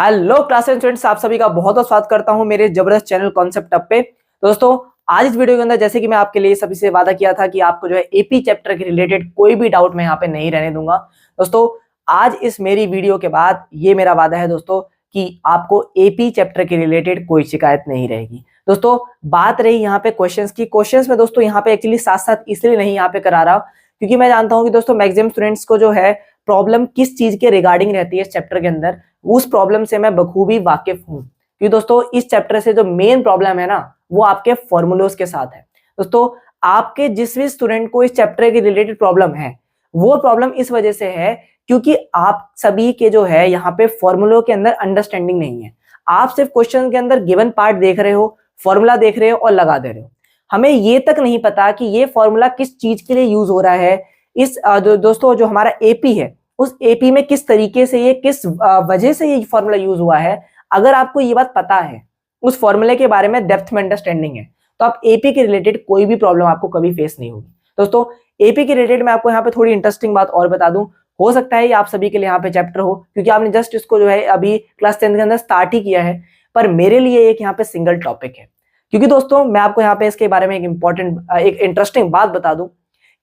Hello class students, आप सभी का बहुत बहुत स्वागत करता हूं मेरे जबरदस्त चैनल कॉन्सेप्ट अप पे। दोस्तों, आज इस वीडियो के अंदर जैसे कि मैं आपके लिए सभी से वादा किया था कि आपको जो है एपी चैप्टर के रिलेटेड कोई भी डाउट मैं यहाँ पे नहीं रहने दूंगा। दोस्तों, आज इस मेरी वीडियो के बाद ये मेरा वादा है दोस्तों कि आपको एपी चैप्टर के रिलेटेड कोई शिकायत नहीं रहेगी। दोस्तों, बात रही यहाँ पे क्वेश्चंस की। क्वेश्चंस में दोस्तों यहाँ पे एक्चुअली साथ साथ इसलिए नहीं यहाँ पे करा रहा क्योंकि मैं जानता हूँ कि दोस्तों मैक्सिमम स्टूडेंट्स को जो है प्रॉब्लम किस चीज के रिगार्डिंग रहती है इस चैप्टर के अंदर, उस प्रॉब्लम से मैं बखूबी वाकिफ हूं। क्योंकि दोस्तों इस चैप्टर से जो मेन प्रॉब्लम है ना, वो आपके फॉर्मूलोज के साथ है। दोस्तों, आपके जिस भी स्टूडेंट को इस चैप्टर के रिलेटेड प्रॉब्लम है, वो प्रॉब्लम इस वजह से है क्योंकि आप सभी के जो है यहाँ पे फॉर्मूलों के अंदर अंडरस्टैंडिंग नहीं है। आप सिर्फ क्वेश्चन के अंदर गिवन पार्ट देख रहे हो, फॉर्मूला देख रहे हो और लगा दे रहे हो। हमें ये तक नहीं पता कि ये फॉर्मूला किस चीज के लिए यूज हो रहा है। इस दोस्तों जो हमारा एपी है, उस एपी में किस तरीके से ये किस वजह से ये फॉर्मूला यूज हुआ है। अगर आपको ये बात पता है, उस फॉर्मूले के बारे में डेप्थ में अंडरस्टैंडिंग है, तो आप एपी के रिलेटेड कोई भी प्रॉब्लम आपको कभी फेस नहीं होगी। दोस्तों, एपी के रिलेटेड मैं आपको यहाँ पे थोड़ी इंटरेस्टिंग बात और बता दूं। हो सकता है ये आप सभी के लिए यहाँ पे चैप्टर हो क्योंकि आपने जस्ट इसको जो है अभी क्लास 10 के अंदर स्टार्ट ही किया है, पर मेरे लिए एक यहाँ पे सिंगल टॉपिक है। क्योंकि दोस्तों मैं आपको यहाँ पे इसके बारे में एक इंटरेस्टिंग बात बता दूं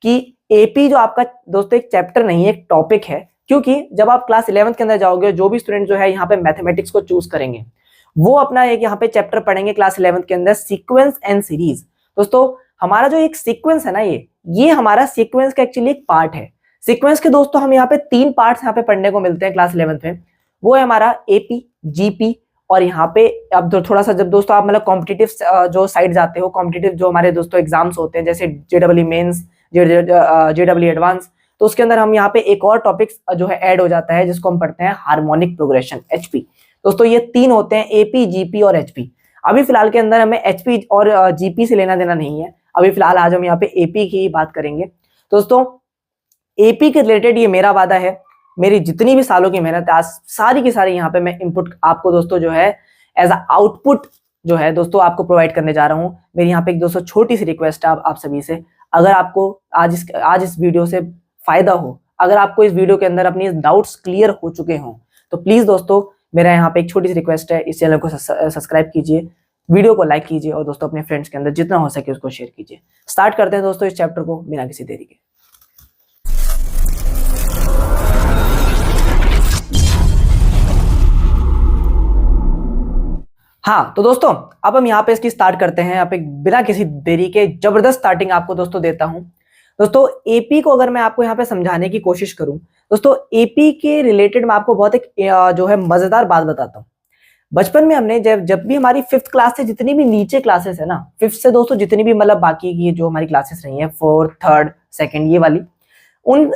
कि एपी जो आपका दोस्तों एक चैप्टर नहीं है, एक टॉपिक है। क्योंकि जब आप क्लास 11th के अंदर जाओगे, जो भी स्टूडेंट जो है यहाँ पे मैथमेटिक्स को चूज करेंगे, वो अपना एक यहाँ पे चैप्टर पढ़ेंगे क्लास 11th के अंदर, सीक्वेंस एंड सीरीज। दोस्तों, हमारा जो एक सीक्वेंस है ना, ये हमारा सीक्वेंस का एक्चुअली एक पार्ट है। सीक्वेंस के दोस्तों हम यहाँ पे 3 पार्ट्स यहाँ पे पढ़ने को मिलते हैं क्लास 11th में। वो है हमारा एपी, जीपी और यहाँ पे अब थोड़ा सा जब दोस्तों आप मतलब कॉम्पिटिटिव जो साइड जाते हो, कॉम्पिटिटिव जो हमारे दोस्तों एग्जाम्स होते हैं जैसे जेडब्ल्यू मेंस, जेडब्ल्यू एडवांस, तो उसके अंदर हम यहाँ पे एक और टॉपिक जो है ऐड हो जाता है जिसको हम पढ़ते हैं हार्मोनिक प्रोग्रेशन, एचपी। दोस्तों ये 3 होते हैं, एपी, जीपी और एचपी। अभी फिलहाल के अंदर हमें एचपी और जीपी से लेना देना नहीं है। अभी फिलहाल आज हम यहाँ पे एपी की ही बात करेंगे। दोस्तों, एपी के रिलेटेड ये मेरा वादा है, मेरी जितनी भी सालों की मेहनत है आज सारी की सारी यहाँ पे मैं इनपुट आपको दोस्तों जो है एज अ आउटपुट जो है दोस्तों आपको प्रोवाइड करने जा रहा हूँ। मेरी यहाँ पे एक दोस्तों छोटी सी रिक्वेस्ट है आप सभी से, अगर आपको आज इस वीडियो से फायदा हो, अगर आपको इस वीडियो के अंदर अपनी डाउट्स क्लियर हो चुके हों, तो प्लीज दोस्तों मेरा यहाँ पे एक छोटी सी रिक्वेस्ट है, इस चैनल को सब्सक्राइब कीजिए, वीडियो को लाइक कीजिए और दोस्तों अपने फ्रेंड्स के अंदर जितना हो सके उसको शेयर कीजिए। स्टार्ट करते हैं दोस्तों इस चैप्टर को बिना किसी देरी के। हाँ तो दोस्तों, अब हम यहाँ पे इसकी स्टार्ट करते हैं। आप एक बिना किसी देरी के जबरदस्त स्टार्टिंग आपको दोस्तों देता हूं। दोस्तों, एपी को अगर मैं आपको यहाँ पे समझाने की कोशिश करूं, दोस्तों एपी के रिलेटेड मैं आपको बहुत एक जो है मजेदार बात बताता हूँ। बचपन में हमने जब भी हमारी 5th क्लास से जितनी भी नीचे क्लासेस है ना, 5th से दोस्तों जितनी भी मतलब बाकी की जो हमारी क्लासेस रही हैं, 4th, 3rd, 2nd ये वाली, उन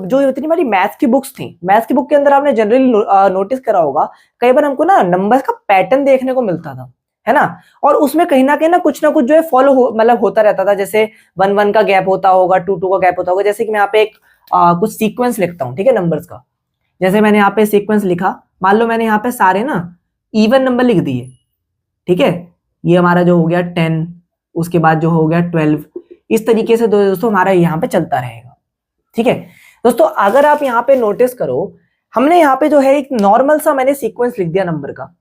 जो इतनी हमारी मैथ्स की बुक्स थी, मैथ्स की बुक के अंदर आपने जनरली नोटिस करा होगा, कई बार हमको ना नंबर्स का पैटर्न देखने को मिलता था, है ना। और उसमें कहीं ना कुछ जो है फॉलो मतलब होता रहता था। जैसे 1-1 का गैप होता होगा, 2-2 का गैप होता होगा। जैसे कि मैं यहाँ पे एक कुछ सीक्वेंस लिखता हूँ, ठीक है, नंबर्स का। जैसे मैंने यहाँ पे सीक्वेंस लिखा, मान लो मैंने यहाँ पे सारे ना इवन नंबर लिख दिए, ठीक है। ये हमारा जो हो गया 10, उसके बाद जो हो गया 12, इस तरीके से दोस्तों हमारा यहाँ पे चलता रहेगा, ठीक है। दोस्तों अगर आप यहाँ पे नोटिस करो, हमने यहाँ पे जो है एक नॉर्मल सा मैंने सीक्वेंस लिख दिया नंबर का,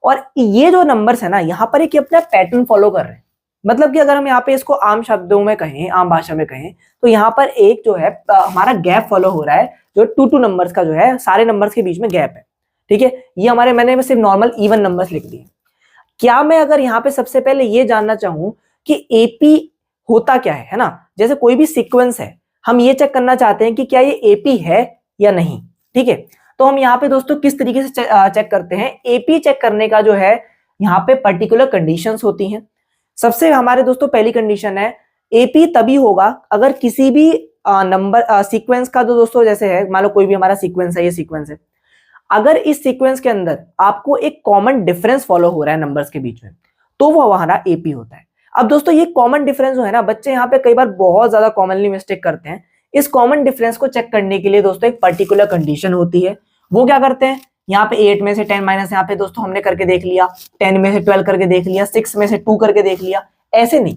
और ये जो नंबर्स है ना यहाँ पर एक अपना पैटर्न फॉलो कर रहे हैं। मतलब कि अगर हम यहाँ पे इसको आम शब्दों में कहें, आम भाषा में कहें, तो यहाँ पर एक जो है हमारा गैप फॉलो हो रहा है, जो 2-2 नंबर्स का जो है, सारे नंबर्स के बीच में गैप है, ठीक है। ये हमारे मैंने सिर्फ नॉर्मल इवन नंबर्स लिख दिए। क्या मैं अगर यहाँ पे सबसे पहले ये जानना चाहूं कि एपी होता क्या है ना, जैसे कोई भी सीक्वेंस है, हम ये चेक करना चाहते हैं कि क्या ये एपी है या नहीं, ठीक है। तो हम यहाँ पे दोस्तों किस तरीके से चेक करते हैं। एपी चेक करने का जो है यहाँ पे पर्टिकुलर कंडीशंस होती हैं। सबसे हमारे दोस्तों पहली कंडीशन है, एपी तभी होगा अगर किसी भी नंबर सीक्वेंस का जो दोस्तों जैसे है, मान लो कोई भी हमारा सीक्वेंस है, ये सीक्वेंस है, अगर इस सीक्वेंस के अंदर आपको एक कॉमन डिफरेंस फॉलो हो रहा है नंबर्स के बीच में, तो वो हमारा एपी होता है। अब दोस्तों ये कॉमन डिफरेंस जो है ना, बच्चे यहाँ पे कई बार बहुत ज्यादा कॉमनली मिस्टेक करते हैं। इस कॉमन डिफरेंस को चेक करने के लिए दोस्तों एक पर्टिकुलर कंडीशन होती है। वो क्या करते हैं, यहाँ पे 8 में से 10 माइनस यहाँ पे दोस्तों हमने करके देख लिया, 10 में से 12 करके देख लिया, 6 में से 2 करके देख लिया, ऐसे नहीं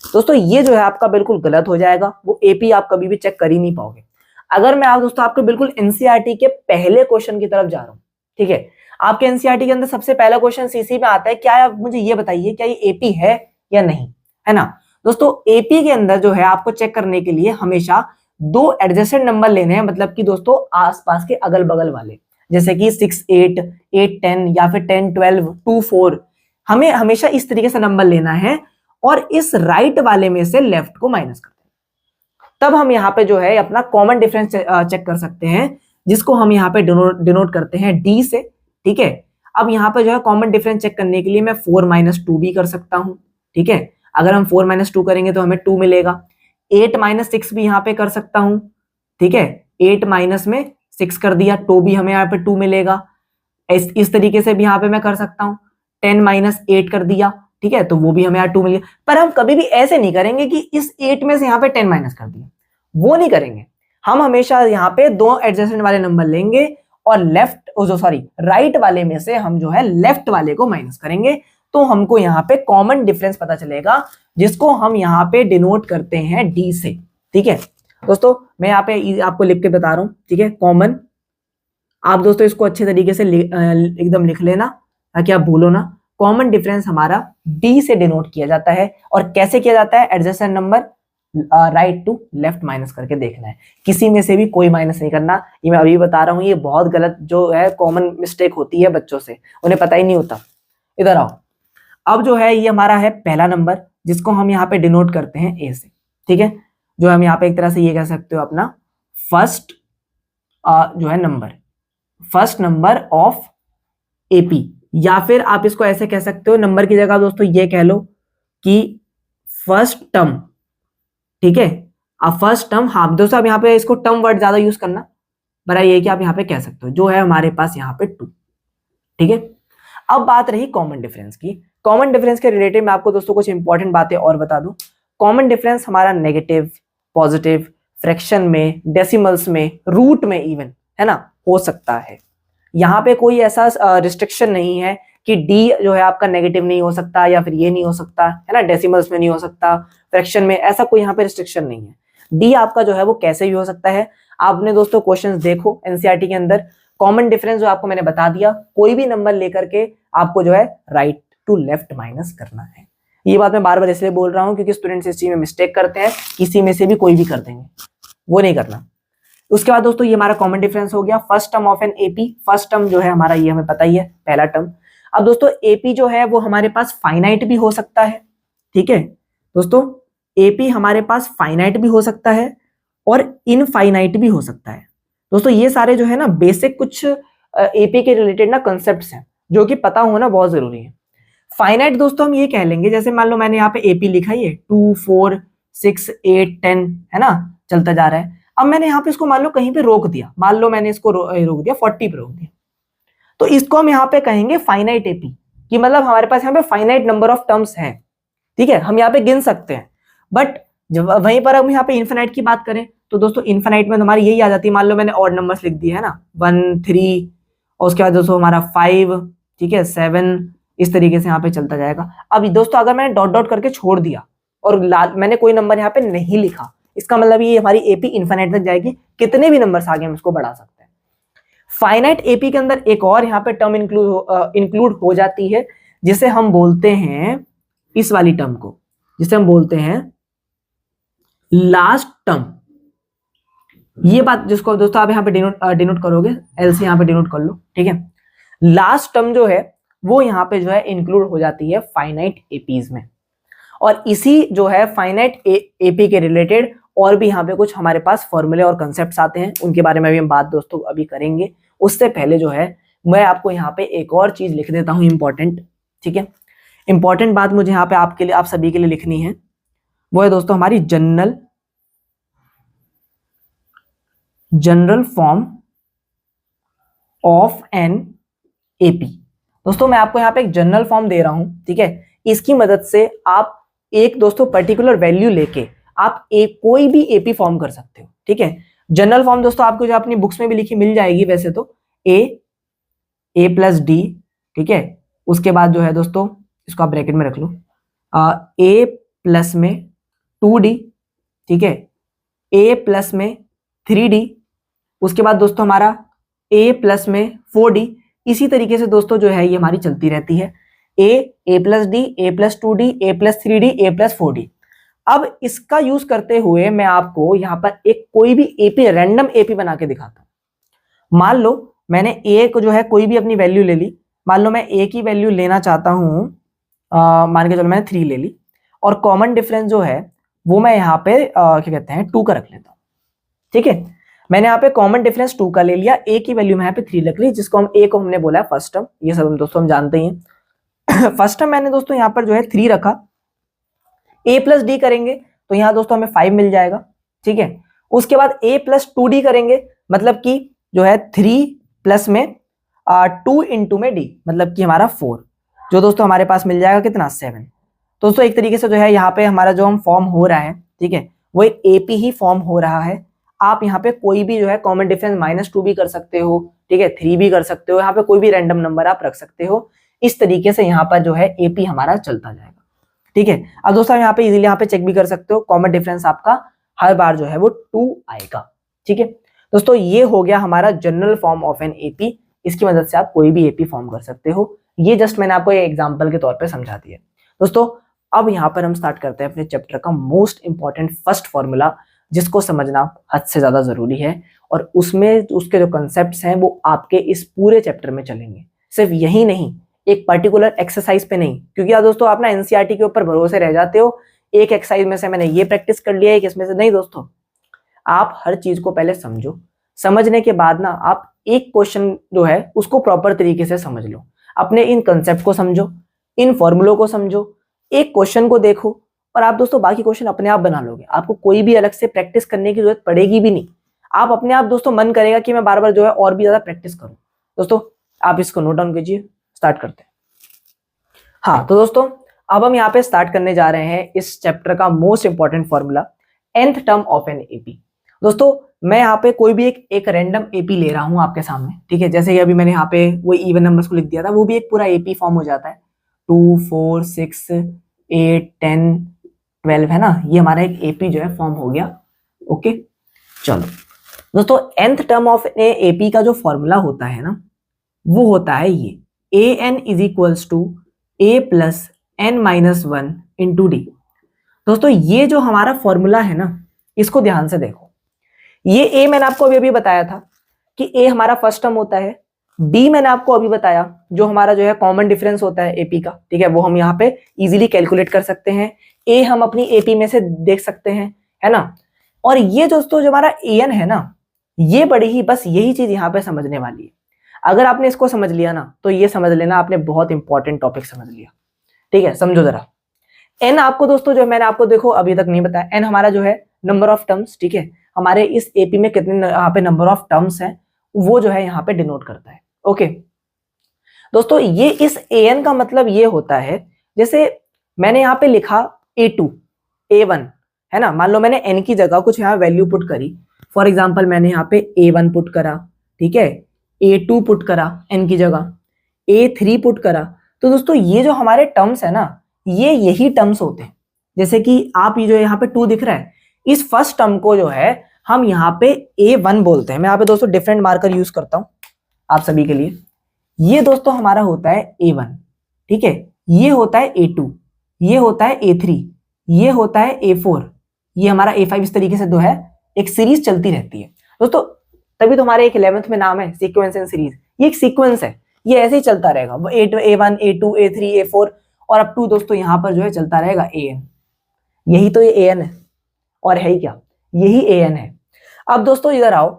दोस्तों, ये जो है आपका बिल्कुल गलत हो जाएगा। वो एपी आप कभी भी चेक कर ही नहीं पाओगे। अगर मैं दोस्तों आपको बिल्कुल एनसीईआरटी के पहले क्वेश्चन की तरफ जा रहा हूँ, ठीक है। आपके एनसीईआरटी के अंदर सबसे पहला क्वेश्चन सीसी में आता है, क्या आप मुझे ये बताइए क्या ये एपी है या नहीं, है ना। दोस्तों एपी के अंदर जो है आपको चेक करने के लिए हमेशा दो एडजेसेंट नंबर लेने हैं, मतलब कि दोस्तों आसपास के अगल बगल वाले, जैसे कि 6 8 8 10 या फिर 10 12 2 4, हमें हमेशा इस तरीके से नंबर लेना है और इस राइट वाले में से लेफ्ट को माइनस करते हैं। तब हम यहाँ पे जो है अपना कॉमन डिफरेंस चेक कर सकते हैं, जिसको हम यहाँ पे डिनोट करते हैं डी से, ठीक है। अब यहाँ पे जो है कॉमन डिफरेंस चेक करने के लिए मैं 4 - 2 भी कर सकता हूं, ठीक है। अगर हम 4 - 2 करेंगे तो हमें 2 मिलेगा। 8 - 6 भी यहाँ पे कर सकता हूं, ठीक है। 8 माइनस में 6 कर दिया तो भी हमें यहाँ पे 2 मिलेगा। इस तरीके से भी यहाँ पे मैं कर सकता हूँ। 10 - 8 कर दिया, ठीक है, तो वो भी हमें यहाँ 2 मिल गया। पर हम कभी भी ऐसे नहीं करेंगे कि इस 8 में से यहाँ पे 10 माइनस कर दिया, वो नहीं करेंगे। हम हमेशा यहाँ पे दो एडजेसेंट वाले नंबर लेंगे और राइट वाले में से हम जो है लेफ्ट वाले को माइनस करेंगे, तो हमको यहाँ पे कॉमन डिफरेंस पता चलेगा, जिसको हम यहाँ पे डिनोट करते हैं डी से, ठीक है। दोस्तों मैं यहाँ पे आपको लिख के बता रहा हूँ, ठीक है, कॉमन। आप दोस्तों इसको अच्छे तरीके से एकदम लिख लेना ताकि आप भूलो ना। कॉमन डिफरेंस हमारा डी से डिनोट किया जाता है, और कैसे किया जाता है, adjacent number right to left minus करके देखना है, किसी में से भी कोई माइनस नहीं करना। ये मैं अभी बता रहा हूँ, ये बहुत गलत जो है कॉमन मिस्टेक होती है बच्चों से, उन्हें पता ही नहीं होता। इधर आओ, अब जो है ये हमारा है पहला नंबर, जिसको हम यहाँ पे डिनोट करते हैं ए से, ठीक है। जो हम यहाँ पे एक तरह से ये कह सकते हो अपना फर्स्ट जो है number, first number of AP, या फिर आप इसको ऐसे कह सकते हो, नंबर की जगह दोस्तों ये कह लो कि फर्स्ट टर्म, ठीक है। अब फर्स्ट टर्म, हाँ दोस्तों अब यहाँ पे इसको टर्म वर्ड ज्यादा यूज करना बड़ा ये है कि आप यहाँ पे कह सकते हो, जो है हमारे पास यहाँ पे 2, ठीक है। अब बात रही कॉमन डिफरेंस की। कॉमन डिफरेंस के रिलेटेड मैं आपको दोस्तों कुछ इंपॉर्टेंट बातें और बता दूं। कॉमन डिफरेंस हमारा नेगेटिव, पॉजिटिव, फ्रैक्शन में, डेसिमल्स में, रूट में इवन, है ना, हो सकता है। यहाँ पे कोई ऐसा रिस्ट्रिक्शन नहीं है कि डी जो है आपका नेगेटिव नहीं हो सकता या फिर ये नहीं हो सकता, है ना, डेसिमल्स में नहीं हो सकता, फ्रैक्शन में, ऐसा कोई यहाँ पे रिस्ट्रिक्शन नहीं है। डी आपका जो है वो कैसे भी हो सकता है। आपने दोस्तों क्वेश्चंस देखो एनसीईआरटी के अंदर, कॉमन डिफरेंस जो आपको मैंने बता दिया, कोई भी नंबर लेकर के आपको जो है राइट टू लेफ्ट माइनस करना है। ये बात मैं बार बार इसलिए बोल रहा हूँ क्योंकि स्टूडेंट्स इस चीज में मिस्टेक करते हैं, किसी में से भी कोई भी कर देंगे, वो नहीं करना। उसके बाद दोस्तों ये हमारा कॉमन डिफरेंस हो गया first term of an AP. First term जो है हमारा ये हमें पता ही है, पहला टर्म। अब दोस्तों एपी जो है वो हमारे पास फाइनाइट भी हो सकता है, ठीक है दोस्तों। एपी हमारे पास फाइनाइट भी हो सकता है और इनफाइनाइट भी हो सकता है। दोस्तों ये सारे जो है ना बेसिक कुछ एपी के रिलेटेड ना कंसेप्ट्स हैं जो कि पता होना बहुत जरूरी है। फाइनाइट दोस्तों हम ये कह लेंगे, जैसे मान लो मैंने यहाँ पे एपी लिखा है 2 4 6 8 10, है ना, चलता जा रहा है। अब मैंने यहाँ पे इसको मान लो कहीं पे रोक दिया, मान लो मैंने इसको रोक दिया 40 पे रोक दिया, तो इसको हम यहाँ पे कहेंगे फाइनाइट एपी, कि मतलब हमारे पास यहाँ पे फाइनाइट नंबर ऑफ टर्म्स हैं, ठीक है, हम यहाँ पे गिन सकते हैं। बट जब वहीं पर हम यहाँ पे इन्फिनाइट की बात करें तो दोस्तों इन्फिनाइट में हमारी यही आ जाती है, मान लो मैंने ऑड नंबर्स लिख दिए है ना, 1 3 और उसके बाद दोस्तों हमारा 5, ठीक है, 7, इस तरीके से यहाँ पे चलता जाएगा। अब दोस्तों अगर मैंने डॉट डॉट करके छोड़ दिया और मैंने कोई नंबर यहाँ पे नहीं लिखा, इसका मतलब ये हमारी एपी इन्फिनाइट तक जाएगी, कितने भी नंबर्स आगे हम इसको बढ़ा सकते हैं। फाइनाइट एपी के अंदर एक और यहाँ पे टर्म इंक्लूड हो जाती है, जिसे हम बोलते हैं, इस वाली टर्म को जिसे हम बोलते हैं लास्ट टर्म। ये बात जिसको दोस्तों आप यहाँ पे डिनोट करोगे, एल से यहाँ पे डिनोट कर लो, ठीक है। लास्ट टर्म जो है वो यहाँ पे जो है इंक्लूड हो जाती है फाइनाइट एपीज में। और इसी जो है फाइनाइट एपी के रिलेटेड और भी यहाँ पे कुछ हमारे पास फॉर्मूले और कंसेप्ट्स आते हैं, उनके बारे में भी हम बात दोस्तों अभी करेंगे। उससे पहले जो है मैं आपको यहाँ पे एक और चीज लिख देता हूँ इंपॉर्टेंट, ठीक है। इंपॉर्टेंट बात मुझे यहाँ पे आपके लिए, आप सभी के लिए लिखनी है, वो है दोस्तों हमारी general form of an AP. दोस्तों मैं आपको यहाँ पे एक जनरल फॉर्म दे रहा हूं, ठीक है। इसकी मदद से आप एक दोस्तों पर्टिकुलर वैल्यू लेके आप कोई भी एपी फॉर्म कर सकते हो, ठीक है। जनरल फॉर्म दोस्तों आपको जो अपनी बुक्स में भी लिखी मिल जाएगी वैसे तो, ए प्लस डी, ठीक है। उसके बाद जो है दोस्तों इसको आप ब्रैकेट में रख लो, ए प्लस में 2d, ठीक है, ए प्लस में 3d, उसके बाद दोस्तों हमारा a प्लस में 4d, इसी तरीके से दोस्तों जो है ये हमारी चलती रहती है, ए प्लस डी, ए प्लस 2d, ए प्लस 3d, ए प्लस 4d। अब इसका यूज करते हुए मैं आपको यहाँ पर एक कोई भी एपी, रैंडम एपी बना के दिखाता हूं। मान लो मैंने ए को जो है कोई भी अपनी वैल्यू ले ली, मान लो मैं ए की वैल्यू लेना चाहता हूं, मान के चलो मैंने 3 ले ली, और कॉमन डिफरेंस जो है वो मैं यहाँ पे क्या कहते हैं 2 का रख लेता हूँ। ठीक है, मैंने यहाँ पे कॉमन डिफरेंस 2 का ले लिया, ए की वैल्यू मैं यहाँ पे 3 रख ली, जिसको हम ए को हमने बोला है फर्स्ट टर्म। ये सब दोस्तों हम जानते ही हैं। फर्स्ट टर्म मैंने दोस्तों यहाँ पर जो है 3 रखा, ए प्लस डी करेंगे तो यहाँ दोस्तों हमें 5 मिल जाएगा। ठीक है, उसके बाद ए प्लस 2d करेंगे, मतलब कि जो है 3 प्लस में 2 इंटू में डी, मतलब कि हमारा 4, जो दोस्तों हमारे पास मिल जाएगा कितना 7। दोस्तों एक तरीके से जो है यहाँ पे हमारा जो हम फॉर्म हो रहा है, ठीक है, वो एक एपी ही फॉर्म हो रहा है। आप यहाँ पे कोई भी जो है कॉमन डिफरेंस -2 भी कर सकते हो, ठीक है, 3 भी कर सकते हो, यहाँ पे कोई भी रैंडम नंबर आप रख सकते हो। इस तरीके से यहाँ पर जो है एपी हमारा चलता जाएगा। ठीक है, अब दोस्तों यहाँ पे इजीली यहाँ पे चेक भी कर सकते हो, कॉमन डिफरेंस आपका हर बार जो है वो 2 आएगा। ठीक है दोस्तों, ये हो गया हमारा general form of an AP. इसकी मदद से आप कोई भी एपी फॉर्म कर सकते हो। ये जस्ट मैंने आपको एक एग्जांपल के तौर पे समझा दिया। दोस्तों अब यहाँ पर हम स्टार्ट करते हैं अपने चैप्टर का मोस्ट इंपॉर्टेंट फर्स्ट फॉर्मूला, जिसको समझना हद से ज्यादा जरूरी है, और उसमें उसके जो कंसेप्ट्स हैं वो आपके इस पूरे चैप्टर में चलेंगे। सिर्फ यही नहीं, एक पर्टिकुलर एक्सरसाइज पे नहीं, क्योंकि यार दोस्तों आप ना एनसीईआरटी के ऊपर भरोसे रह जाते हो, एक एक्सरसाइज में से मैंने ये प्रैक्टिस कर लिया, एक इसमें से नहीं। दोस्तों आप हर चीज को पहले समझो, समझने के बाद ना आप एक क्वेश्चन जो है उसको प्रॉपर तरीके से समझ लो, अपने इन कंसेप्ट को समझो, इन फॉर्मूलों को समझो, एक क्वेश्चन को देखो, और आप दोस्तों बाकी क्वेश्चन अपने आप बना लोगे। आपको कोई भी अलग से प्रैक्टिस करने की जरूरत पड़ेगी भी नहीं। आप अपने आप दोस्तों मन करेगा कि मैं बार बार जो है और भी ज्यादा प्रैक्टिस करूं। दोस्तों आप इसको नोट डाउन कीजिए, स्टार्ट करते हैं। हाँ तो दोस्तों अब हम यहाँ पे स्टार्ट करने जा रहे हैं इस चैप्टर का most important formula, nth term of an AP. दोस्तों मैं यहाँ पे कोई भी एक रैंडम एपी ले रहा हूँ आपके सामने। ठीक है, जैसे कि अभी मैंने यहाँ पे वो इवन नंबर्स को लिख दिया था, वो भी एक पूरा एपी फॉर्म हो जाता है। 2, 4, 6, 8, 10, 12 है ना, ये हमारा एक एपी जो है फॉर्म हो गया। ओके चलो दोस्तों, nth टर्म ऑफ एपी का जो फॉर्मूला होता है ना, वो होता है ये an is equals to a plus n-1 into D. दोस्तों ये जो हमारा फॉर्मूला है ना, इसको ध्यान से देखो। ये a मैंने आपको अभी बताया था कि a हमारा फर्स्ट टर्म होता है, d मैंने आपको अभी बताया जो हमारा जो है कॉमन डिफरेंस होता है एपी का। ठीक है, वो हम यहाँ पे इजीली कैलकुलेट कर सकते हैं, a हम अपनी एपी में से देख सकते हैं, है ना। और ये दोस्तों जो हमारा an है ना, ये बड़ी ही बस यही चीज यहाँ पे समझने वाली है। अगर आपने इसको समझ लिया ना, तो ये समझ लेना आपने बहुत इंपॉर्टेंट टॉपिक समझ लिया। ठीक है, समझो जरा। n आपको दोस्तों जो मैंने आपको देखो अभी तक नहीं बताया, n हमारा जो है नंबर ऑफ टर्म्स। ठीक है, हमारे इस एपी में कितने यहाँ पे नंबर ऑफ टर्म्स हैं वो जो है यहाँ पे डिनोट करता है। ओके दोस्तों, ये इस an का मतलब ये होता है, जैसे मैंने यहाँ पे लिखा a2, a1 है ना, मान लो मैंने n की जगह कुछ यहाँ वैल्यू पुट करी। फॉर एग्जाम्पल मैंने यहाँ पे a1 पुट करा, ठीक है, a2 पुट करा n की जगह, a3 पुट करा। तो दोस्तों ये जो हमारे टर्म्स है ना, ये यही टर्म्स होते हैं। जैसे कि आप ये जो यहाँ पे 2 दिख रहा है, इस फर्स्ट टर्म को जो है हम यहाँ पे a1 बोलते हैं। मैं यहाँ पे दोस्तों डिफरेंट मार्कर यूज करता हूँ आप सभी के लिए। ये दोस्तों हमारा होता है a1, ठीक है, ये होता है a2, ये होता है a3, ये होता है a4, ये हमारा a5। इस तरीके से जो है एक सीरीज चलती रहती है दोस्तों। तभी तो हमारे एक 11th में नाम है सीक्वेंस एंड सीरीज। ये एक सीक्वेंस है, ये ऐसे ही चलता रहेगा, a1, a2, a3, a4 और अप टू दोस्तों यहाँ पर जो है चलता रहेगा an। यही तो ये an है, और है ही क्या, यही an है। अब दोस्तों इधर आओ,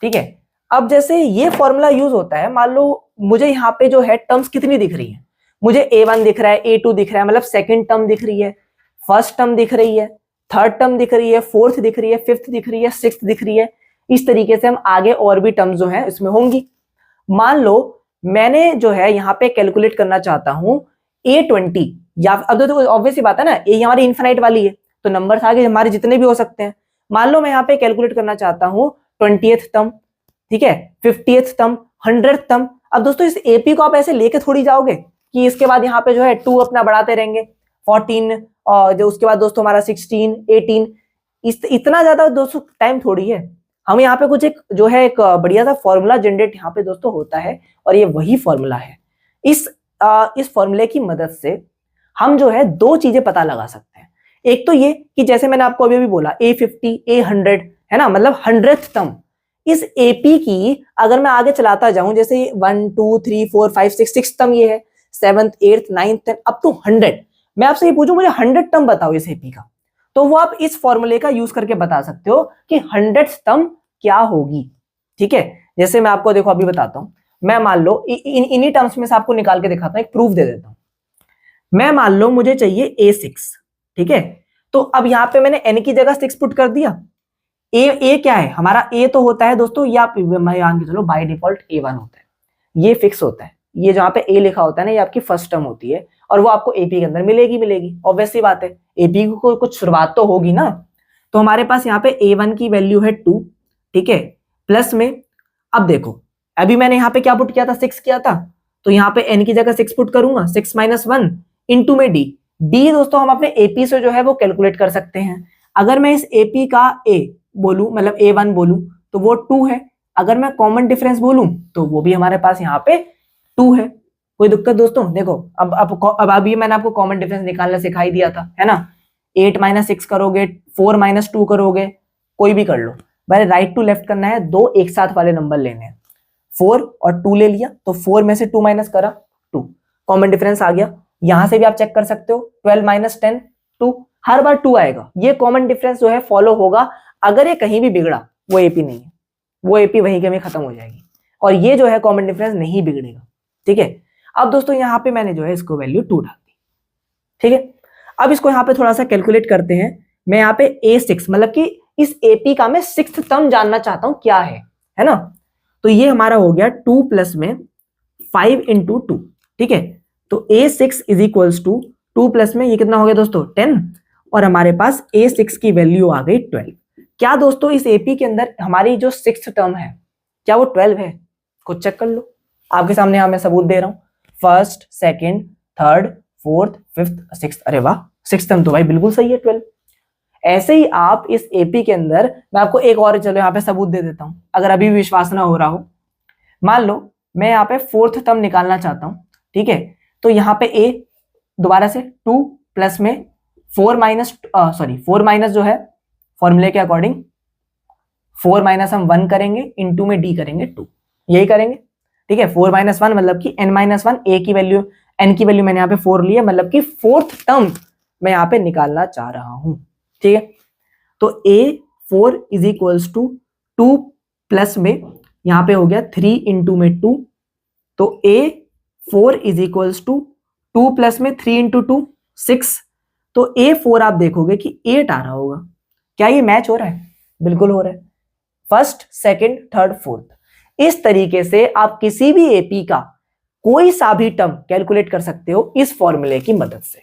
ठीक है, अब जैसे ये फॉर्मूला यूज होता है, मान लो मुझे यहाँ पे जो है टर्म्स कितनी दिख रही है, मुझे a1 दिख रहा है, a2 दिख रहा है, मतलब सेकंड टर्म दिख रही है, फर्स्ट टर्म दिख रही है, थर्ड टर्म दिख रही है, फोर्थ दिख रही है, फिफ्थ दिख रही है, सिक्स्थ दिख रही है। इस तरीके से हम आगे और भी टर्म्स जो है इसमें होंगी। मान लो मैंने जो है यहाँ पे कैलकुलेट करना चाहता हूँ a20, या अब तो ऑब्वियस ही बात है ना, ये हमारी इनफाइनाइट वाली है, तो नंबर्स आगे हमारे जितने भी हो सकते हैं। मान लो मैं यहाँ पे कैलकुलेट करना चाहता हूँ 20th टर्म, ठीक है, 50th टर्म, 100th टर्म। अब दोस्तों इस एपी को आप ऐसे लेके थोड़ी जाओगे कि इसके बाद यहाँ पे जो है 2 अपना बढ़ाते रहेंगे, 14, और जो उसके बाद दोस्तों हमारा 16, 18, इतना ज्यादा दोस्तों टाइम थोड़ी है। हम यहाँ पे कुछ एक जो है एक बढ़िया सा फॉर्मूला जनरेट यहाँ पे दोस्तों होता है, और ये वही फॉर्मूला है। इस फॉर्मूले की मदद से हम जो है दो चीजें पता लगा सकते हैं। एक तो ये कि जैसे मैंने आपको अभी बोला A50 A100 है ना, मतलब 100th टर्म। इस AP की अगर मैं आगे चलाता जाऊं, जैसे 1 2 3 4 5 6 6 टर्म ये है, 7th 8th 9th 10th up to 100, मैं आपसे ये पूछूं मुझे 100 टर्म बताओ इस AP का, तो वो आप इस फॉर्मूले का यूज करके बता सकते हो कि 100th टर्म क्या होगी। ठीक है, जैसे मैं आपको देखो अभी बताता हूं। मैं मान लो इन्हीं टर्म्स में से आपको निकाल के दिखाता हूं, एक प्रूफ दे देता हूं। मैं मान लो मुझे चाहिए A6, ठीक है, तो अब यहां पे मैंने n की जगह 6 पुट कर दिया। ए क्या है हमारा, A तो होता है दोस्तों, या मान के चलो बाय डिफॉल्ट A1 होता है, ये फिक्स होता है। ये जहां पे A लिखा होता है ना, ये आपकी फर्स्ट टर्म होती है, और वो आपको AP के अंदर मिलेगी। ऑब्वियस सी बात है, AP को कुछ शुरुआत तो होगी ना। तो हमारे पास यहाँ पे A1 की वैल्यू है 2, ठीक है, प्लस में अब देखो अभी मैंने यहाँ पे क्या पुट किया था, 6 किया था, तो यहाँ पे n की जगह 6 पुट करूंगा, 6 - 1 इंटू में d दोस्तों हम अपने AP से जो है वो कैलकुलेट कर सकते हैं। अगर मैं इस AP का A बोलूं, मतलब A1 बोलूं, तो वो 2 है। अगर मैं कॉमन डिफरेंस बोलूं तो वो भी हमारे पास यहाँ पे 2 है। कोई दिक्कत दोस्तों? देखो अब अभी मैंने आपको कॉमन डिफरेंस निकालना सिखाई दिया था, है ना। 8 - 6 करोगे, 4 - 2 करोगे, कोई भी कर लो भाई, राइट टू लेफ्ट करना है, दो एक साथ वाले नंबर लेने हैं। 4 और 2 ले लिया, तो 4 में से 2 माइनस करा, 2 कॉमन डिफरेंस आ गया। यहां से भी आप चेक कर सकते हो, 12 - 10 2, हर बार 2 आएगा। ये कॉमन डिफरेंस जो है फॉलो होगा। अगर ये कहीं भी बिगड़ा, वो AP नहीं है, वो AP वहीं के वहीं खत्म हो जाएगी, और ये जो है कॉमन डिफरेंस नहीं बिगड़ेगा। ठीक है, अब दोस्तों यहाँ पे मैंने जो है इसको वैल्यू 2 डाल दी। ठीक है, अब इसको यहाँ पे थोड़ा सा कैलकुलेट करते हैं। मैं यहाँ पे A6 मतलब कि इस AP का मैं 6th टर्म जानना चाहता हूं क्या है ना। तो ये हमारा हो गया 2 प्लस में 5 इंटू 2, ठीक है। तो A6 is equals to 2 plus में ये कितना हो गया दोस्तों, 10, और हमारे पास A6 की वैल्यू आ गई 12। क्या दोस्तों इस AP के अंदर हमारी जो 6th टर्म है, क्या वो 12 है? खुद चेक कर लो, आपके सामने यहाँ मैं सबूत दे रहा हूं। First, second, third, fourth, fifth, sixth, अरे वाह, 6th टर्म तो भाई बिल्कुल सही है, 12। ऐसे ही आप इस AP के अंदर, मैं आपको एक और चलो यहाँ पे सबूत दे देता हूं, अगर अभी भी विश्वास ना हो रहा हो। मान लो मैं यहाँ पे 4th टर्म निकालना चाहता हूं, ठीक है, तो यहाँ पे A दोबारा से 2 प्लस में 4 माइनस जो है फॉर्मूले के अकॉर्डिंग 4 माइनस हम 1 करेंगे, इंटू में D करेंगे 2, यही करेंगे। ठीक है, 4 - 1 मतलब कि n - 1, n की वैल्यू मैंने यहाँ पे 4 ली है, मतलब कि 4th टर्म मैं यहाँ पे निकालना चाह रहा हूं। ठीक है, तो A4 is equals to 2 plus में यहाँ पे हो गया 3 इंटू में 2, तो A4 is equals to 2 plus में 3 इंटू 2 6, तो A4 आप देखोगे कि 8 आ रहा होगा। क्या ये मैच हो रहा है? बिल्कुल हो रहा है। फर्स्ट, सेकंड, थर्ड, फोर्थ, इस तरीके से आप किसी भी AP का कोई सा भी टर्म कैलकुलेट कर सकते हो इस फॉर्मूले की मदद से।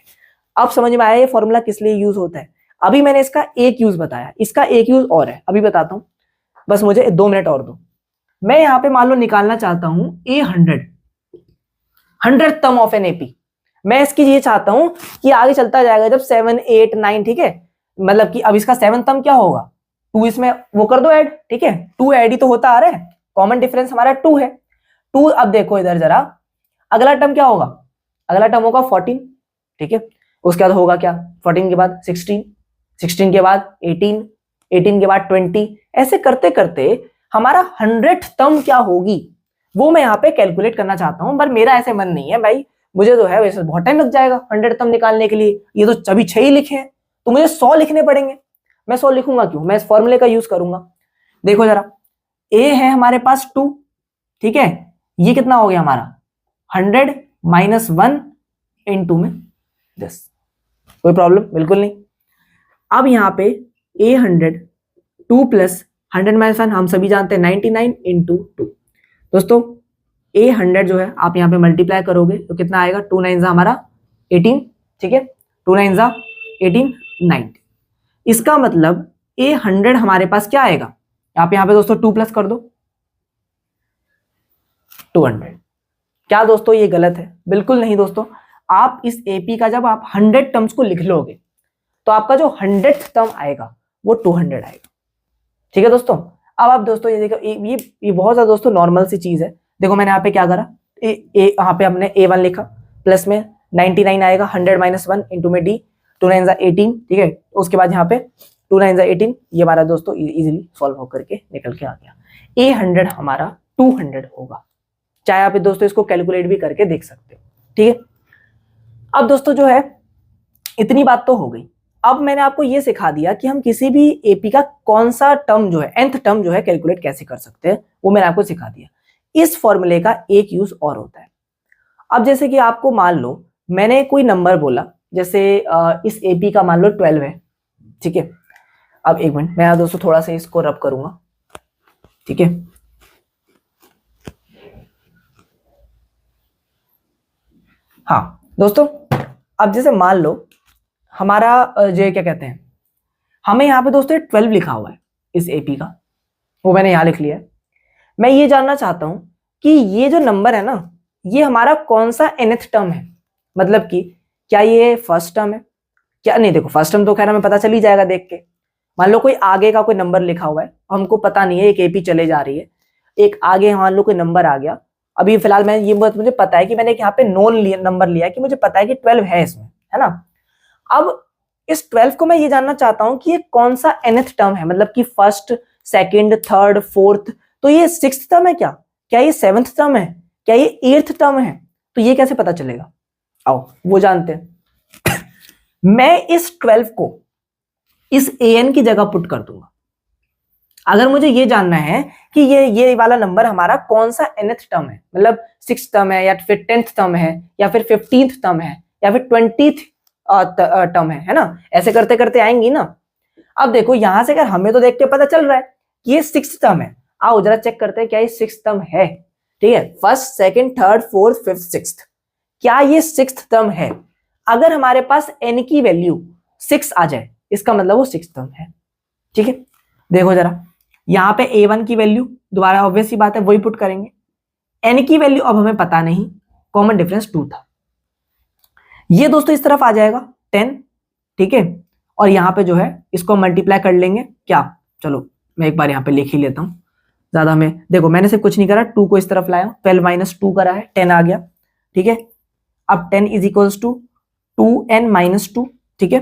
अब समझ में आया ये फॉर्मूला किस लिए यूज होता है? अभी मैंने इसका एक यूज बताया, इसका एक यूज और है, अभी बताता हूं, बस मुझे 2 मिनट और दो। मैं यहां पे मान लो निकालना चाहता हूं A100 term of N AP। मैं इसकी ये चाहता हूं कि आगे चलता जाएगा जब 7 8 9, ठीक है, मतलब कि अब इसका 7th टर्म क्या होगा, 2 इसमें वो कर दो ऐड, ठीक है, 2 ऐड ही तो होता आ रहा है, कॉमन डिफरेंस हमारा 2 है। 2, अब देखो इधर जरा, अगला टर्म क्या होगा, अगला टर्म होगा 14, ठीक है, उसके बाद होगा क्या, 14 के बाद 16, 16 के बाद 18, 18 के बाद 20, ऐसे करते करते हमारा 100th टर्म क्या होगी वो मैं यहाँ पे कैलकुलेट करना चाहता हूं। पर मेरा ऐसे मन नहीं है भाई, मुझे तो है वैसे बहुत टाइम लग जाएगा 100th टर्म निकालने के लिए, ये तो अभी 6 ही लिखे हैं, तो मुझे 100 लिखने पड़ेंगे। मैं 100 लिखूंगा क्यों, मैं इस फॉर्मूले का यूज करूंगा। देखो जरा, A है हमारे पास 2, ठीक है, ये कितना हो गया हमारा 100 - 1 इंटू में 10, कोई प्रॉब्लम बिल्कुल नहीं। अब यहाँ पे A100 2 प्लस 100 - 1 हम सभी जानते हैं 99 इंटू 2। दोस्तों A100 जो है आप यहाँ पे मल्टीप्लाई करोगे तो कितना आएगा, 2 9 हमारा 18, ठीक है, 2 9 18 90। इसका मतलब A100 हमारे पास क्या आएगा, आप यहाँ पे दोस्तों 2 प्लस कर दो 200। क्या दोस्तों ये गलत है? बिल्कुल नहीं दोस्तों। आप इस AP का जब आप 100 टर्म्स को लिख लोगे तो आपका जो 100th टर्म आएगा वो 200 आएगा। ठीक है दोस्तों, अब आप दोस्तों ये देखो, ये बहुत ज्यादा दोस्तों नॉर्मल सी चीज है। देखो मैंने यहाँ पे क्या करा, यहाँ पे हमने A1 लिखा, प्लस में 99 आएगा, 100 माइनस 1 इंटू में D, 2 9 18, ठीक है। उसके बाद यहाँ पे 2 9 18, ये हमारा दोस्तों इजीली सॉल्व होकर के निकल के आ गया। A100 हमारा 200 होगा। चाहे आप दोस्तों इसको कैलकुलेट भी करके देख सकते हो, ठीक है। अब दोस्तों जो है इतनी बात तो हो गई। अब मैंने आपको ये सिखा दिया कि हम किसी भी एपी का कौन सा टर्म जो है, nth टर्म जो है कैलकुलेट कैसे कर सकते हैं, वो मैंने आपको सिखा दिया। इस फॉर्मूले का एक यूज और होता है। अब जैसे कि आपको मान लो मैंने कोई नंबर बोला, जैसे इस एपी का मान लो 12 है, ठीक है। अब एक मिनट, मैं दोस्तों थोड़ा सा इसको रब करूंगा, ठीक है। हाँ दोस्तों, अब जैसे मान लो हमारा जो क्या कहते हैं, हमें यहाँ पे दोस्तों 12 लिखा हुआ है इस एपी का, वो मैंने यहाँ लिख लिया है। मैं ये जानना चाहता हूं कि ये जो नंबर है ना, ये हमारा कौन सा nth टर्म है। मतलब कि क्या ये फर्स्ट टर्म है, क्या नहीं। देखो फर्स्ट टर्म तो खैर हमें पता चल ही जाएगा देख के। मान लो कोई आगे का कोई नंबर लिखा हुआ है, हमको पता नहीं है, एक एपी चले जा रही है, एक आगे मान लो कोई नंबर आ गया। अभी फिलहाल मैं ये बात मुझे पता है कि मैंने यहाँ पे नॉन नंबर लिया कि मुझे पता है कि 12 है इसमें, है ना। अब इस 12 को मैं ये जानना चाहता हूं कि ये कौन सा nth टर्म है, मतलब कि फर्स्ट, सेकंड, थर्ड, फोर्थ। तो ये 6th टर्म है क्या ये 7th टर्म है, क्या ये 8th टर्म है। तो ये कैसे पता चलेगा, आओ वो जानते हैं। मैं इस 12 को इस an की जगह पुट कर दूंगा। अगर मुझे ये जानना है कि ये वाला नंबर हमारा कौन सा nth टर्म है, मतलब 6th टर्म है या फिर 10th टर्म है या फिर 15th टर्म है या फिर 20th टर्म है ना। ऐसे करते करते आएंगी ना। अब देखो यहां से अगर हमें तो देख के पता चल रहा है कि ये 6th टर्म है। आओ जरा चेक करते हैं क्या ये 6th टर्म है, ठीक है। First, second, third, fourth, fifth, sixth, क्या ये 6th टर्म है। अगर हमारे पास n की वैल्यू 6 आ जाए, इसका मतलब वो 6th टर्म है, ठीक है। देखो जरा यहाँ पे A1 की वैल्यू दोबारा ऑब्वियस ही बात है वही पुट करेंगे। n की वैल्यू अब हमें पता नहीं, कॉमन डिफरेंस 2 था। ये दोस्तों इस तरफ आ जाएगा 10, ठीक है। और यहाँ पे जो है इसको मल्टीप्लाई कर लेंगे क्या, चलो मैं एक बार यहाँ पे लिख ही लेता हूँ ज्यादा में। देखो मैंने सिर्फ कुछ नहीं करा, 2 को इस तरफ लाया, 12 माइनस 2 करा है, 10 आ गया, ठीक है। अब 10 is equals to 2n minus 2, ठीक है।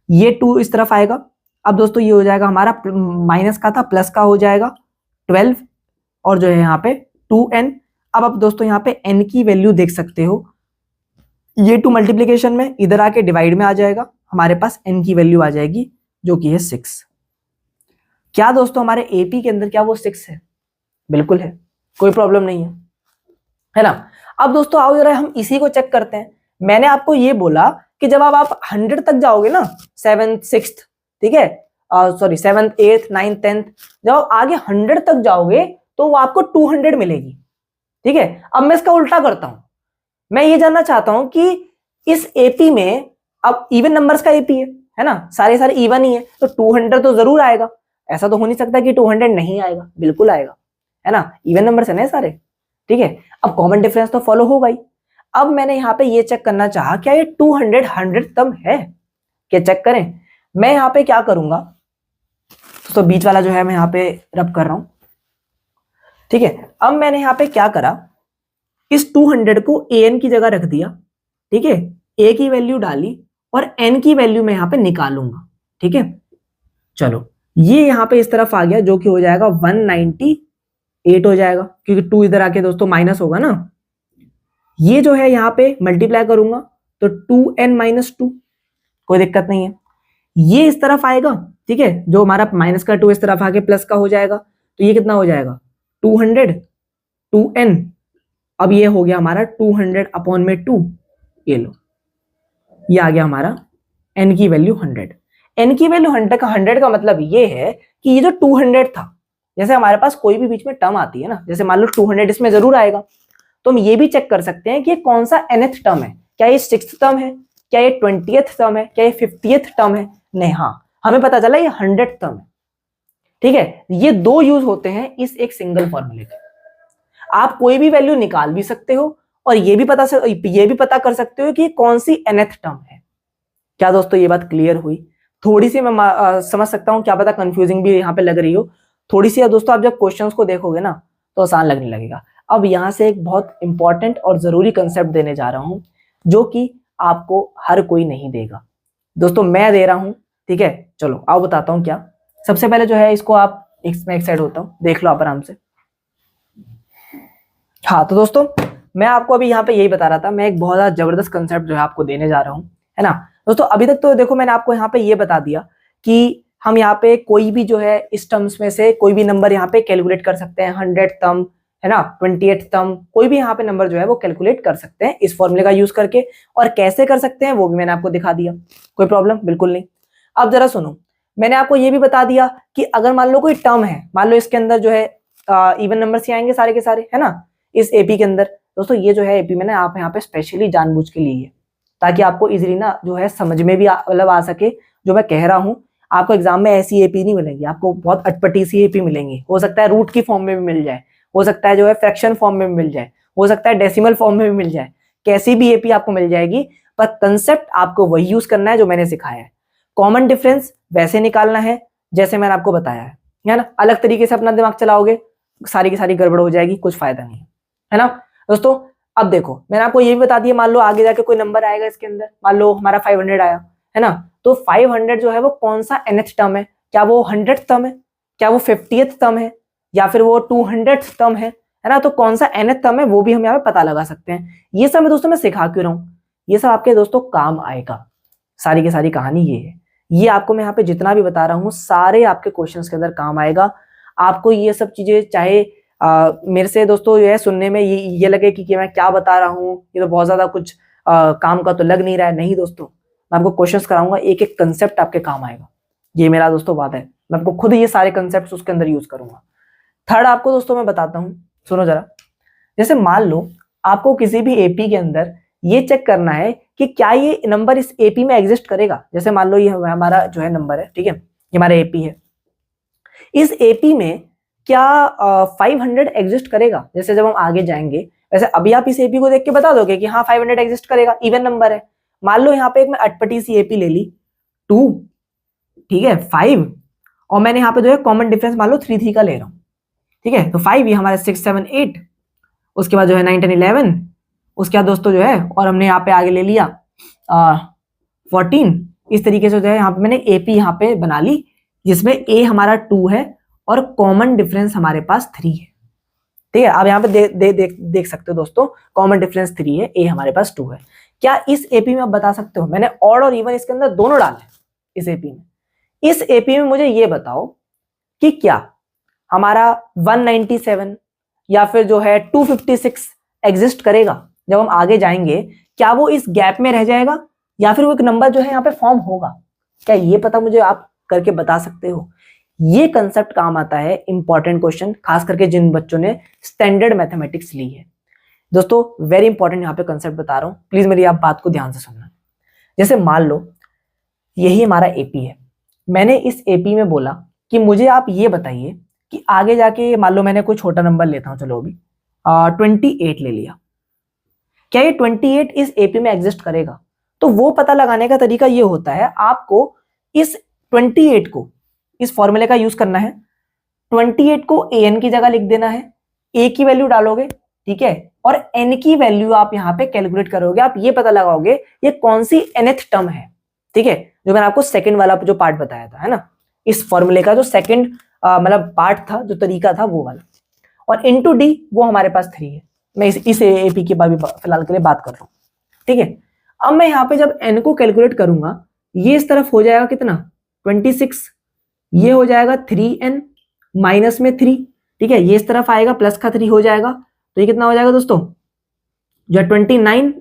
ये 2 इस तरफ आएगा। अब दोस्तों ये हो जाएगा हमारा, माइनस का था प्लस का हो जाएगा 12, और जो है यहाँ पे 2n। अब दोस्तों यहाँ पे n की वैल्यू देख सकते हो, ये 2 मल्टीप्लीकेशन में इधर आके डिवाइड में आ जाएगा, हमारे पास n की वैल्यू आ जाएगी जो कि है 6। क्या दोस्तों हमारे एपी के अंदर क्या वो 6 है, बिल्कुल है, कोई प्रॉब्लम नहीं है ना। अब दोस्तों आओ जरा हम इसी को चेक करते हैं। मैंने आपको ये बोला कि जब आप 100 तक जाओगे ना, 7th 6th, ठीक है, sorry 7th 8th 9th 10th, जब आप आगे 100 तक जाओगे तो वो आपको 200 मिलेगी, ठीक है। अब मैं इसका उल्टा करता हूं, मैं ये जानना चाहता हूं कि इस एपी में, अब इवन नंबर्स का एपी है ना, सारे सारे इवन ही है, तो 200 तो जरूर आएगा। ऐसा तो हो नहीं सकता कि 200 नहीं आएगा, बिल्कुल आएगा, है ना। इवन नंबर्स है ना सारे, ठीक है। अब कॉमन डिफरेंस तो फॉलो होगा ही। अब मैंने यहाँ पे ये चेक करना चाहा क्या ये 200 100 टर्म है क्या, चेक करें। मैं यहाँ पे क्या करूंगा, तो बीच वाला जो है मैं यहाँ पे रब कर रहा हूं, ठीक है। अब मैंने यहाँ पे क्या करा, इस 200 को an की जगह रख दिया, ठीक है। a की वैल्यू डाली और n की वैल्यू मैं यहाँ पे निकालूंगा, ठीक है। चलो ये यहाँ पे इस तरफ आ गया, जो कि हो जाएगा 198 हो जाएगा, क्योंकि 2 इधर आके दोस्तों माइनस होगा ना। ये जो है यहाँ पे मल्टीप्लाई करूंगा तो 2n माइनस 2, कोई दिक्कत नहीं है। ये इस तरफ आएगा, ठीक है, जो हमारा माइनस का 2 इस तरफ आके प्लस का हो जाएगा, तो ये कितना हो जाएगा 200 2n। अब ये हो गया हमारा 200 अपॉन में 2, ये लो, ये आ गया हमारा n की वैल्यू 100। n की वैल्यू 100 का मतलब ये है कि ये जो 200 था, जैसे हमारे पास कोई भी बीच में टर्म आती है ना, जैसे मान लो 200 इसमें जरूर आएगा, तो हम ये भी चेक कर सकते हैं कि कौन सा nth टर्म है, क्या ये 6th टर्म है, क्या ये 20th टर्म है, क्या ये 50th टर्म है। नहीं, हाँ हमें पता चला ये 100th टर्म है, ठीक है। ये 2 यूज होते हैं इस एक सिंगल फॉर्मूले के। आप कोई भी वैल्यू निकाल भी सकते हो और ये भी पता कर सकते हो कि कौन सी nth टर्म है। क्या दोस्तों ये बात क्लियर हुई? थोड़ी सी मैं समझ सकता हूं, क्या पता कंफ्यूजिंग भी यहाँ पे लग रही हो, थोड़ी सी दोस्तों आप जब क्वेश्चंस को देखोगे ना तो आसान लगने लगेगा। अब यहाँ से एक बहुत इंपॉर्टेंट और जरूरी कंसेप्ट देने जा रहा हूँ जो कि आपको हर कोई नहीं देगा दोस्तों, मैं दे रहा हूँ। ठीक है, चलो आओ बताता हूँ क्या। सबसे पहले जो है इसको आप मैं एक साइड होता हूँ, देख लो आप आराम से। हाँ तो दोस्तों मैं आपको अभी यहाँ पे यही बता रहा था, मैं एक बहुत ज्यादा जबरदस्त कंसेप्ट जो है आपको देने जा रहा हूँ, है ना दोस्तों। अभी तक तो देखो मैंने आपको यहाँ पे ये बता दिया कि हम यहाँ पे कोई भी जो है इस टर्म्स में से कोई भी नंबर यहाँ पे कैलकुलेट कर सकते हैं, 100th है ना, 20th, कोई भी यहाँ पे नंबर जो है वो कैलकुलेट कर सकते हैं इस फॉर्मूले का यूज करके। और कैसे कर सकते हैं वो भी मैंने आपको दिखा दिया, कोई प्रॉब्लम बिल्कुल नहीं। अब जरा सुनो, मैंने आपको ये भी बता दिया कि अगर मान लो कोई टर्म है, मान लो इसके अंदर जो है इवन नंबर ही आएंगे सारे के सारे, है ना, इस एपी के अंदर। दोस्तों ये जो है एपी मैंने आप यहाँ पे स्पेशली जानबूझ के लिए है ताकि आपको इजीली ना जो है समझ में भी मतलब आ सके जो मैं कह रहा हूँ। आपको एग्जाम में ऐसी एपी नहीं मिलेगी, आपको बहुत अटपटी सी एपी मिलेंगी। हो सकता है रूट की फॉर्म में भी मिल जाए, हो सकता है जो है फ्रैक्शन फॉर्म में भी मिल जाए, हो सकता है डेसिमल फॉर्म में भी मिल जाए, कैसी भी एपी आपको मिल जाएगी, पर कंसेप्ट आपको वही यूज करना है जो मैंने सिखाया है। कॉमन डिफरेंस वैसे निकालना है जैसे मैंने आपको बताया है ना। अलग तरीके से अपना दिमाग चलाओगे सारी की सारी गड़बड़ हो जाएगी, कुछ फायदा नहीं है ना दोस्तों। अब देखो मैंने आपको ये भी बता दिया, मान लो आगे जाके कोई नंबर आएगा इसके अंदर, मान लो हमारा 500 आया, है ना, तो 500 जो है वो कौन सा nth टर्म है, क्या वो 100th टर्म है, क्या वो 50th टर्म है, या फिर वो 200th टर्म है ना, तो कौन सा nth टर्म है वो भी हम यहाँ पे पता लगा सकते हैं। ये सब मैं दोस्तों मैं सिखा क्यों रहा हूँ, ये सब आपके दोस्तों काम आएगा। सारी की सारी कहानी ये है, ये आपको मैं यहाँ पे जितना भी बता रहा हूँ सारे आपके क्वेश्चंस के अंदर काम आएगा। आपको ये सब चीजें चाहे मेरे से दोस्तों जो है सुनने में ये लगे कि मैं क्या बता रहा हूँ, ये तो बहुत ज्यादा कुछ काम का तो लग नहीं रहा है। नहीं दोस्तों, मैं आपको क्वेश्चंस कराऊंगा, एक एक कंसेप्ट आपके काम आएगा, ये मेरा दोस्तों वादा है। मैं आपको खुद ये सारे कंसेप्ट उसके अंदर यूज करूंगा। थर्ड आपको दोस्तों मैं बताता हूँ, सुनो जरा। जैसे मान लो आपको किसी भी एपी के अंदर ये चेक करना है कि क्या ये नंबर इस एपी में एग्जिस्ट करेगा। जैसे मान लो ये हमारा जो है नंबर है, ठीक है, ये हमारा एपी है, इस एपी में क्या 500 एग्जिस्ट करेगा। जैसे जब हम आगे जाएंगे, वैसे अभी आप इस एपी को देख के बता दोगे कि हाँ 500 एग्जिस्ट करेगा, इवन नंबर है। मान लो यहाँ पे एक मैं अटपटी सी एपी ले ली 2, ठीक है, 5, और मैंने यहाँ पे जो है कॉमन डिफरेंस मान लो 3 3 का ले रहा हूँ, ठीक है, तो 5 ये हमारा 6 7 8, उसके बाद जो है 9 10 11, उसके बाद दोस्तों जो है और हमने यहाँ पे आगे ले लिया 14। इस तरीके से जो है यहाँ पे मैंने एपी यहाँ पे बना ली जिसमें ए हमारा 2 है और कॉमन डिफरेंस हमारे पास 3 है। ठीक है, आप यहाँ पे देख सकते हो दोस्तों, कॉमन डिफरेंस 3 है, ए हमारे पास 2 है। क्या इस एपी में आप बता सकते हो, मैंने ऑड और इवन इसके अंदर दोनों डाले इस एपी में। इस एपी में मुझे ये बताओ कि क्या हमारा 197 या फिर जो है 256 एग्जिस्ट करेगा। जब हम आगे जाएंगे क्या वो इस गैप में रह जाएगा या फिर वो एक नंबर जो है यहाँ पे फॉर्म होगा, क्या ये पता मुझे आप करके बता सकते हो। ये कंसेप्ट काम आता है इंपॉर्टेंट क्वेश्चन, खास करके जिन बच्चों ने स्टैंडर्ड मैथमेटिक्स ली है। दोस्तों वेरी इंपॉर्टेंट यहाँ पे कंसेप्ट बता रहा हूं, प्लीज मेरी आप बात को ध्यान से सुनना। जैसे मान लो यही हमारा एपी है, मैंने इस एपी में बोला कि मुझे आप ये बताइए कि आगे जाके मान लो मैंने कोई छोटा नंबर लेता हूं, चलो अभी 28 ले लिया, क्या ये 28 इस एपी में एग्जिस्ट करेगा। तो वो पता लगाने का तरीका ये होता है, आपको इस 28 को इस फॉर्मूले का यूज करना है, 28 को an की जगह लिख देना है, a की वैल्यू डालोगे, ठीक है, और n की वैल्यू आप यहाँ पे कैलकुलेट करोगे। आप ये पता लगाओगे ये कौन सी nth टर्म है, ठीक है, जो मैंने आपको सेकंड वाला जो पार्ट बताया था, है ना, इस फॉर्मूले का जो सेकंड मतलब पार्ट था, जो तरीका था वो वाला, और इंटू डी वो हमारे पास 3 है। मैं इस एपी की फिलहाल के लिए बात कर रहा हूँ, ठीक है। अब मैं यहाँ पे जब n को कैलकुलेट करूंगा, ये इस तरफ हो जाएगा कितना 26, ये हो जाएगा 3n माइनस में 3, ठीक है, ये इस तरफ आएगा प्लस का 3 हो जाएगा, तो ये कितना हो जाएगा दोस्तों जो 29,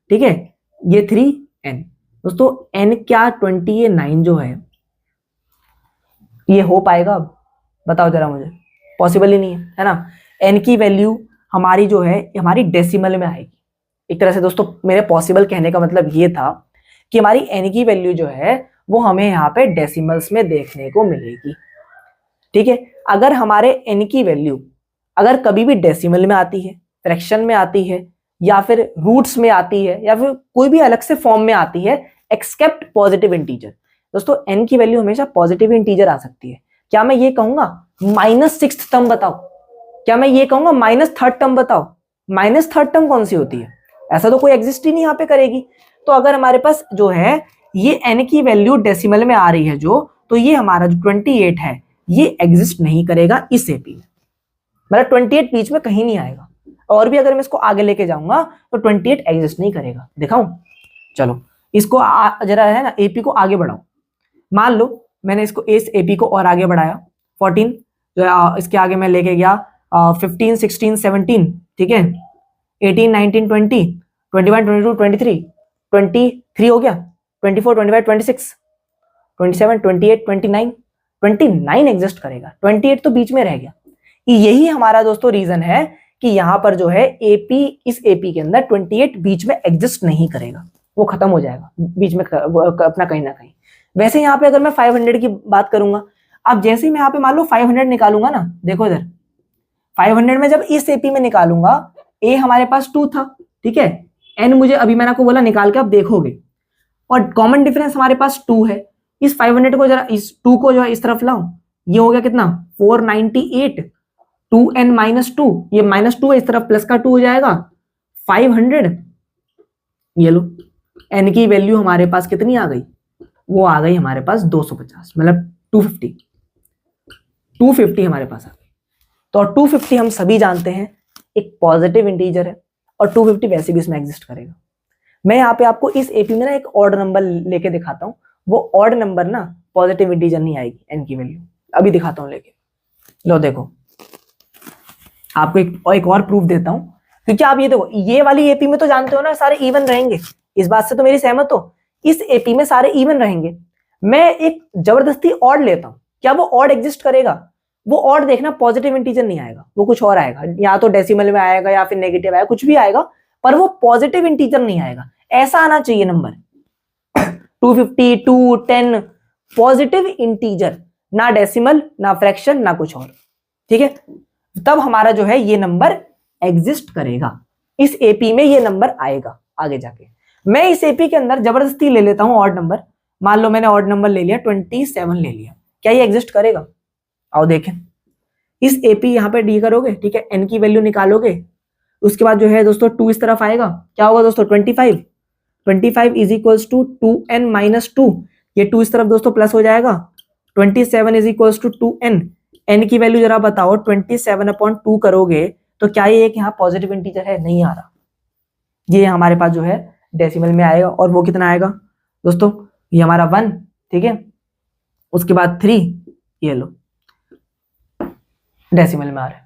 ठीक है, ये 3n। दोस्तों n क्या 29 जो है ये हो पाएगा, अब बताओ जरा मुझे, पॉसिबल ही नहीं है ना। n की वैल्यू हमारी जो है हमारी डेसिमल में आएगी। एक तरह से दोस्तों मेरे पॉसिबल कहने का मतलब ये था कि हमारी n की वैल्यू जो है वो हमें यहाँ पे डेसिमल्स में देखने को मिलेगी, ठीक है। अगर हमारे n की वैल्यू अगर कभी भी डेसिमल में आती है, फ्रैक्शन में आती है, या फिर रूट्स में आती है, या फिर कोई भी अलग से फॉर्म में आती है एक्सेप्ट पॉजिटिव इंटीजर, दोस्तों n की वैल्यू हमेशा पॉजिटिव इंटीजर आ सकती है। क्या मैं ये कहूंगा -6th टर्म बताओ, क्या मैं ये कहूंगा -3rd टर्म बताओ? -3rd टर्म कौन सी होती है? ऐसा तो कोई एग्जिस्ट ही नहीं यहाँ पे करेगी। तो अगर हमारे पास जो है ये n की वैल्यू डेसिमल में आ रही है जो, तो ये हमारा जो 28 है ये एग्जिस्ट नहीं करेगा इस एपी में, मतलब 28 बीच में कहीं नहीं आएगा। और भी अगर मैं इसको आगे लेके जाऊंगा तो 28 एग्जिस्ट नहीं करेगा। दिखाऊं? चलो इसको जरा है ना एपी को आगे बढ़ाओ। मान लो मैंने इसको इस एपी को और आगे बढ़ाया 14, इसके आगे मैं लेके गया 15, 16, 17, ठीक है, 18, 19, 20, 21, 22, 23, 23 हो गया, 24, 25, 26, 27, 28, 29, 29 एग्जिस्ट करेगा, 28 तो बीच में रह गया। यही हमारा दोस्तों रीजन है कि यहां पर जो है एपी, इस एपी के अंदर 28 बीच में एग्जिस्ट नहीं करेगा, वो खत्म हो जाएगा बीच में अपना कहीं ना कहीं। वैसे यहाँ पे अगर मैं 500 की बात करूंगा, अब जैसे ही मैं यहाँ पे मान लो 500 निकालूंगा ना, देखो इधर 500 में जब इस एपी में निकालूंगा, ए हमारे पास 2 था, ठीक है, एन मुझे अभी मैंने आपको बोला निकाल के आप देखोगे, और कॉमन डिफरेंस हमारे पास 2 है। इस 500 को जरा इस 2 को जो है इस तरफ लाओ, ये हो गया कितना 498, 2n-2, ये -2 है, इस तरफ प्लस का 2 हो जाएगा 500। ये लो n की वैल्यू हमारे पास कितनी आ गई, वो आ गई हमारे पास 250, मतलब 250 हमारे पास आ गई। तो 250 हम सभी जानते हैं एक पॉजिटिव इंटीजर है, और 250 वैसे भी इसमें एग्जिस्ट करेगा। मैं यहाँ पे आपको इस एपी में ना एक ऑड नंबर लेके दिखाता हूँ, वो ऑड नंबर ना पॉजिटिव इंटीजर नहीं आएगी एन की वैल्यू, अभी दिखाता हूँ लेके। लो देखो आपको एक और प्रूफ देता हूँ, क्योंकि आप ये देखो ये वाली एपी में तो जानते हो ना सारे इवन रहेंगे, इस बात से तो मेरी सहमत हो, इस एपी में सारे इवन रहेंगे। मैं एक जबरदस्ती ऑड लेता हूँ, क्या वो ऑड एग्जिस्ट करेगा? वो ऑड देखना पॉजिटिव इंटीजर नहीं आएगा, वो कुछ और आएगा, या तो डेसिमल में आएगा या फिर नेगेटिव आएगा, कुछ भी आएगा, पर वो पॉजिटिव इंटीजर नहीं आएगा। ऐसा आना चाहिए नंबर 250, 2, 10 पॉजिटिव इंटीजर, ना डेसिमल ना फ्रैक्शन ना कुछ और, ठीक है, तब हमारा जो है ये नंबर एग्जिस्ट करेगा, इस एपी में ये नंबर आएगा आगे जाके। मैं इस एपी के अंदर जबरदस्ती ले लेता हूं ऑड नंबर, मान लो मैंने ऑड नंबर ले लिया 27 ले लिया, क्या ये एग्जिस्ट करेगा? आओ देखें, इस एपी यहाँ पे डी करोगे, ठीक है, एन की वैल्यू निकालोगे, उसके बाद जो है दोस्तों 2 इस तरफ आएगा, क्या होगा दोस्तों 25 इज इक्वल्स टू 2n-2, ये 2 इस तरफ दोस्तों प्लस हो जाएगा, 27 is equals to 2n, n की वैल्यू जरा बताओ 27/2 करोगे तो क्या ये एक यहाँ पॉजिटिव इंटीजर है? नहीं आ रहा, ये हमारे पास जो है डेसिमल में आएगा, और वो कितना आएगा दोस्तों, ये हमारा 1, ठीक है, उसके बाद 3, ये लो डेसिमल में आ रहा है।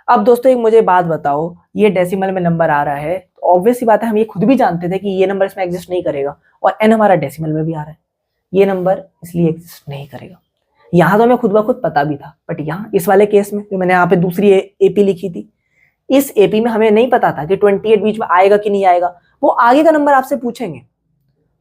अब दोस्तों एक मुझे बात बताओ, ये डेसिमल में नंबर आ रहा है, तो ऑब्वियस सी बात है हम ये खुद भी जानते थे कि ये नंबर इसमें एग्जिस्ट नहीं करेगा, और n हमारा डेसिमल में भी आ रहा है, ये नंबर इसलिए एग्जिस्ट नहीं करेगा। यहाँ तो हमें खुद ब खुद पता भी था, बट यहाँ इस वाले केस में जो मैंने यहाँ पे दूसरी एपी लिखी थी, इस एपी में हमें नहीं पता था कि 28 बीच में आएगा कि नहीं आएगा, वो आगे का नंबर आपसे पूछेंगे,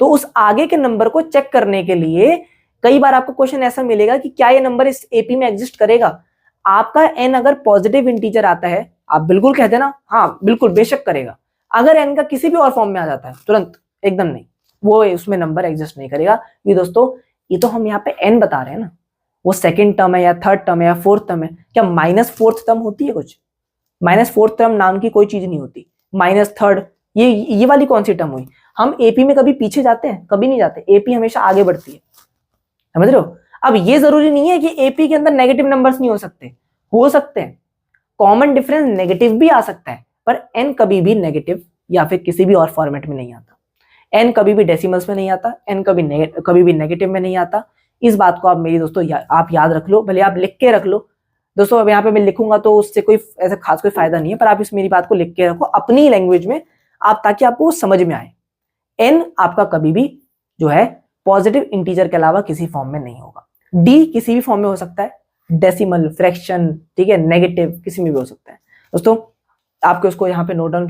तो उस आगे के नंबर को चेक करने के लिए कई बार आपको क्वेश्चन ऐसा मिलेगा कि क्या ये नंबर इस एपी में एग्जिस्ट करेगा। आपका n अगर पॉजिटिव इंटीजर आता है, आप बिल्कुल कहते ना हाँ बिल्कुल बेशक करेगा। अगर n का किसी भी और फॉर्म में आ जाता है तुरंत एकदम नहीं, वो उसमें नंबर एग्जिस्ट नहीं करेगा। ये दोस्तों ये तो हम यहाँ पे n बता रहे हैं ना, वो सेकंड टर्म है या थर्ड टर्म है या फोर्थ टर्म है, क्या -4th टर्म होती है? कुछ -4th टर्म नाम की कोई चीज नहीं होती। -3rd ये वाली कौन सी टर्म हुई? हम एपी में कभी पीछे जाते हैं? कभी नहीं जाते, एपी हमेशा आगे बढ़ती है, समझ रहे हो? अब ये जरूरी नहीं है कि एपी के अंदर नेगेटिव नंबर्स नहीं हो सकते हैं, कॉमन डिफरेंस नेगेटिव भी आ सकता है, पर एन कभी भी नेगेटिव या फिर किसी भी और फॉर्मेट में नहीं आता, एन कभी भी डेसिमल्स में नहीं आता, एन कभी भी नेगेटिव में नहीं आता। इस बात को आप मेरी दोस्तों आप याद रख लो, भले आप लिख के रख लो दोस्तों। अब यहाँ पे मैं लिखूंगा तो उससे कोई ऐसा खास कोई फायदा नहीं है, पर आप इस मेरी बात को लिख के रखो अपनी लैंग्वेज में, आप ताकि आपको समझ में आए। एन आपका कभी भी जो है पॉजिटिव इंटीजर के अलावा किसी फॉर्म में नहीं होगा। डी किसी भी फॉर्म में हो सकता है, डेसिमल, फ्रैक्शन, ठीक है, नेगेटिव, किसी में भी हो सकता है दोस्तों। आपके उसको यहाँ पे नोट डाउन